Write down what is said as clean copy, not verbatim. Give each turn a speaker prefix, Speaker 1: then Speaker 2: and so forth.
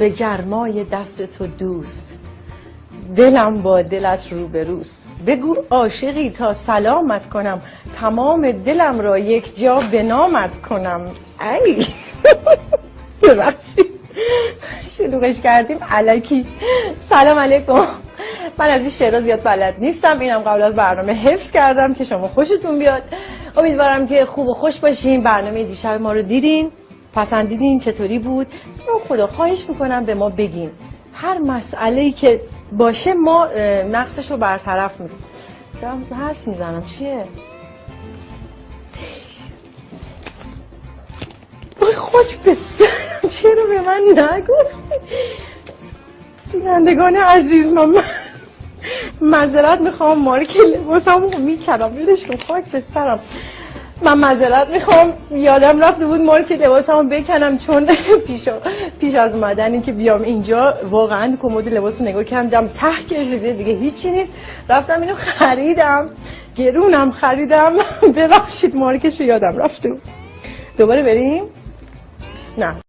Speaker 1: به گرمای دست تو دوست، دلم با دلت روبروست. بگو عاشقی تا سلامت کنم، تمام دلم را یک جا به نامت کنم. ای ببخشید شلوغش کردیم الکی. سلام علیکم. من از این شعرها زیاد بلد نیستم، اینم قبل از برنامه حفظ کردم که شما خوشتون بیاد. امیدوارم که خوب و خوش باشین. برنامه دیشب ما رو دیدین، پسندیدین، چطوری بود؟ خدا خواهش میکنم به ما بگین، هر مسئله‌ای که باشه ما نقصش رو برطرف میکنیم. دارم حرف میزنم چیه؟ وای خاک به سرم، چرا به من نگفتی؟ بینندگان عزیز، من معذرت میخوام، مارک لباسم رو میکنم، ولش کن، خاک به سرم. من معذرت میخوام، یادم رفته بود مارک لباسم رو بکنم، چون پیش از اومدنی که بیام اینجا واقعا کمد لباس رو نگاه کردم، ته کشیده دیگه هیچی نیست، رفتم اینو خریدم، گرونم خریدم. ببخشید مارکش رو یادم رفته بود. دوباره بریم؟ نه